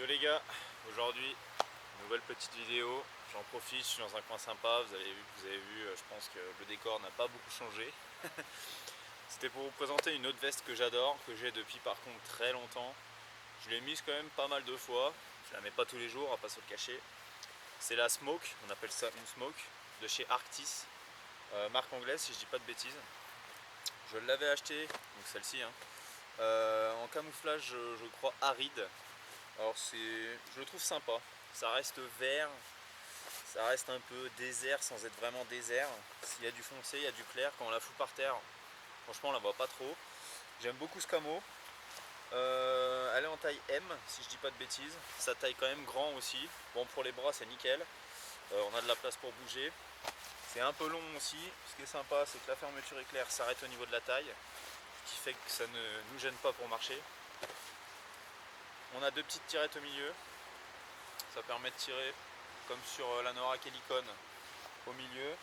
Yo les gars, aujourd'hui nouvelle petite vidéo, j'en profite, je suis dans un coin sympa, vous avez vu, je pense que le décor n'a pas beaucoup changé. C'était pour vous présenter une autre veste que j'adore, que j'ai depuis par contre très longtemps. Je l'ai mise quand même pas mal de fois, je la mets pas tous les jours, on va pas se le cacher. C'est la Smoke, on appelle ça une Smoke, de chez Arctis, marque anglaise si je dis pas de bêtises. Je l'avais acheté, donc celle-ci, hein, en camouflage je crois aride. Alors je le trouve sympa, ça reste vert, ça reste un peu désert sans être vraiment désert. S'il y a du foncé, il y a du clair, quand on la fout par terre, franchement on la voit pas trop. J'aime beaucoup ce camo. Elle est en taille M si je dis pas de bêtises, sa taille quand même grand aussi. Bon, pour les bras c'est nickel, on a de la place pour bouger. C'est un peu long aussi, ce qui est sympa c'est que la fermeture éclair s'arrête au niveau de la taille, ce qui fait que ça ne nous gêne pas pour marcher. On a deux petites tirettes au milieu, ça permet de tirer comme sur la Norak Helicon au milieu.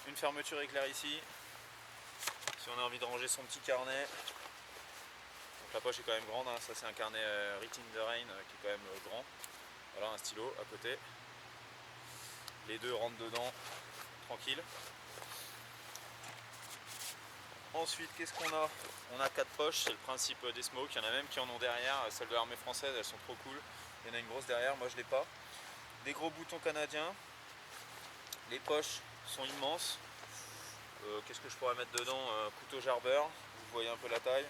Une fermeture éclair ici, si on a envie de ranger son petit carnet. Donc la poche est quand même grande, hein. Ça c'est un carnet Written in the Rain qui est quand même grand. Voilà, un stylo à côté. Les deux rentrent dedans, tranquille. Ensuite, qu'est-ce qu'on a? On a 4 poches, c'est le principe des Smokes. Il y en a même qui en ont derrière. Celles de l'armée française, elles sont trop cool. Il y en a une grosse derrière, moi je l'ai pas. Des gros boutons canadiens. Les poches sont immenses. Qu'est-ce que je pourrais mettre dedans? Couteau jarbeur, vous voyez un peu la taille.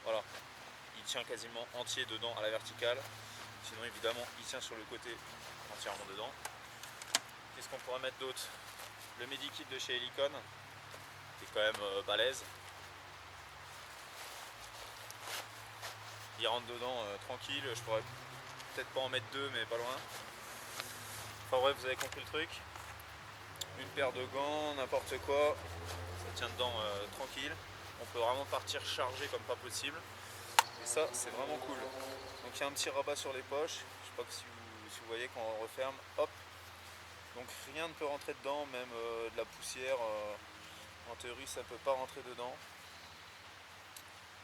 Voilà, il tient quasiment entier dedans à la verticale. Sinon évidemment il tient sur le côté entièrement dedans. Qu'est-ce qu'on pourrait mettre d'autre? Le medikit de chez Helicon, qui est quand même balèze. Il rentre dedans tranquille, je pourrais peut-être pas en mettre deux mais pas loin. Enfin bref, vous avez compris le truc. Une paire de gants, n'importe quoi, ça tient dedans tranquille. On peut vraiment partir chargé comme pas possible. Et ça c'est vraiment cool. Donc il y a un petit rabat sur les poches, je sais pas si vous voyez quand on referme, hop. Donc rien ne peut rentrer dedans, même de la poussière, en théorie ça ne peut pas rentrer dedans.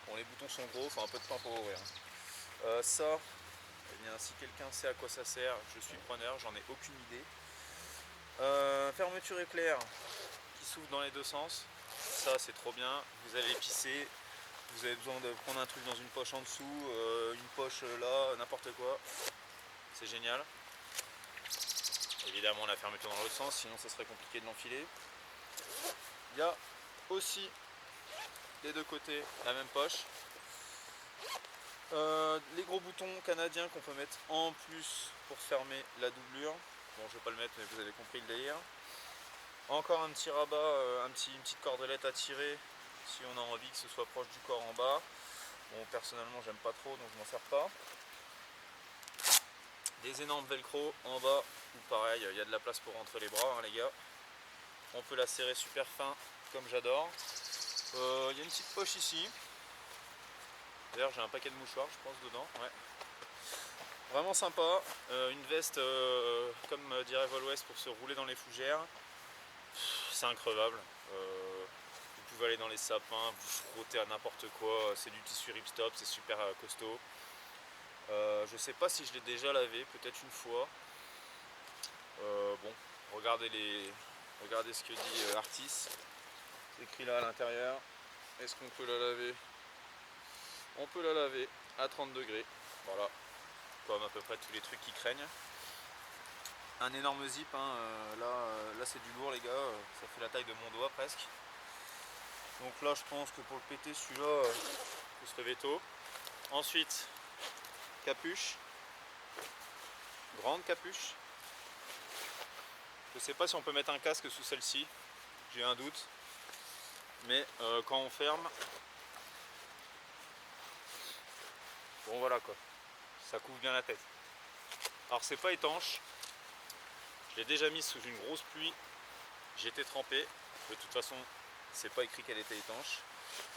Bon, les boutons sont gros, il faut un peu de temps pour ouvrir. Ça, eh bien, si quelqu'un sait à quoi ça sert, je suis preneur, j'en ai aucune idée. Fermeture éclair qui s'ouvre dans les deux sens, ça c'est trop bien. Vous allez pisser, vous avez besoin de prendre un truc dans une poche en dessous, une poche là, n'importe quoi, c'est génial. Évidemment la fermeture dans l'autre sens, sinon ça serait compliqué de l'enfiler. Il y a aussi des deux côtés la même poche. Les gros boutons canadiens qu'on peut mettre en plus pour fermer la doublure. Bon, je vais pas le mettre mais vous avez compris le délire. Encore un petit rabat, une petite cordelette à tirer si on a envie que ce soit proche du corps en bas. Bon, personnellement j'aime pas trop donc je m'en sers pas. Des énormes velcro en bas où pareil il y a de la place pour rentrer les bras, hein, les gars. On peut la serrer super fin comme j'adore. Il y a une petite poche ici. D'ailleurs j'ai un paquet de mouchoirs je pense dedans. Ouais. Vraiment sympa. Une veste comme dirait Vol West pour se rouler dans les fougères. C'est increvable. Vous pouvez aller dans les sapins, vous frotter à n'importe quoi. C'est du tissu ripstop, c'est super costaud. Je sais pas si je l'ai déjà lavé, peut-être une fois. Bon, regardez ce que dit Arctis. C'est écrit là à l'intérieur. Est-ce qu'on peut la laver? On peut la laver à 30 degrés. Voilà, comme à peu près tous les trucs qui craignent. Un énorme zip, hein. Là c'est du lourd les gars, ça fait la taille de mon doigt presque. Donc là je pense que pour le péter celui-là, il faut se lever tôt. Ensuite, capuche, grande capuche. Je sais pas si on peut mettre un casque sous celle-ci, j'ai un doute. Mais quand on ferme, bon voilà quoi, ça couvre bien la tête. Alors c'est pas étanche, je l'ai déjà mise sous une grosse pluie, j'étais trempé, de toute façon c'est pas écrit qu'elle était étanche.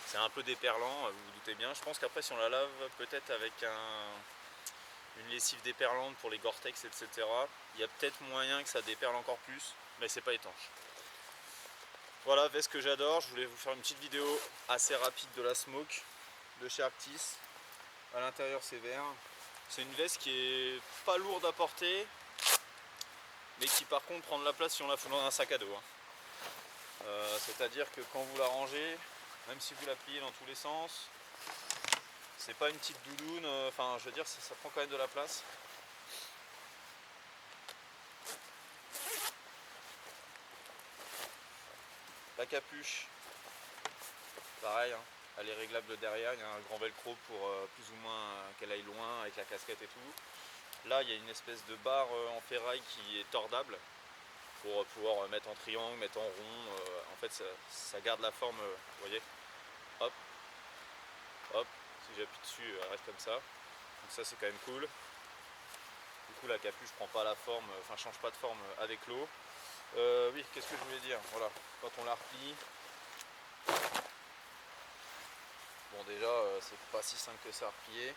C'est un peu déperlant, vous vous doutez bien. Je pense qu'après si on la lave peut-être avec une lessive déperlante pour les Gore-Tex etc. Il y a peut-être moyen que ça déperle encore plus, mais c'est pas étanche. Voilà, veste que j'adore, je voulais vous faire une petite vidéo assez rapide de la Smoke de chez Arctis. À l'intérieur c'est vert. C'est une veste qui est pas lourde à porter, mais qui par contre prend de la place si on la fout dans un sac à dos. C'est-à-dire que quand vous la rangez, même si vous la pliez dans tous les sens, c'est pas une petite doudoune, enfin je veux dire ça prend quand même de la place. La capuche, pareil, hein, elle est réglable derrière, il y a un grand velcro pour plus ou moins qu'elle aille loin avec la casquette et tout. Là il y a une espèce de barre en ferraille qui est tordable pour pouvoir mettre en triangle, mettre en rond. En fait ça garde la forme, vous voyez, hop, hop, si j'appuie dessus elle reste comme ça. Donc ça c'est quand même cool. Du coup la capuche prend pas la forme, enfin change pas de forme avec l'eau. Oui, qu'est-ce que je voulais dire, voilà, quand on la replie, bon déjà c'est pas si simple que ça à replier.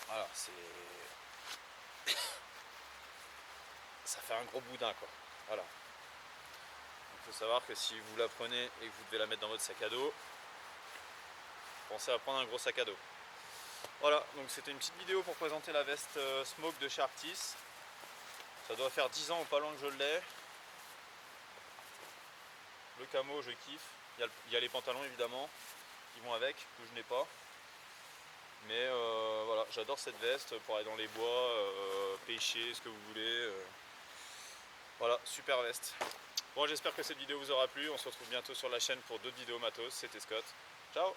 Voilà, ça fait un gros boudin quoi. Voilà. Il faut savoir que si vous la prenez et que vous devez la mettre dans votre sac à dos, pensez à prendre un gros sac à dos. Voilà, donc c'était une petite vidéo pour présenter la veste Smoke de chez Arctis. Ça doit faire 10 ans ou pas loin que je l'ai. Le camo je kiffe. Il y a les pantalons évidemment qui vont avec, que je n'ai pas. Mais voilà, j'adore cette veste pour aller dans les bois, pêcher, ce que vous voulez. Voilà, super veste. Bon, j'espère que cette vidéo vous aura plu. On se retrouve bientôt sur la chaîne pour d'autres vidéos matos. C'était Scott. Ciao!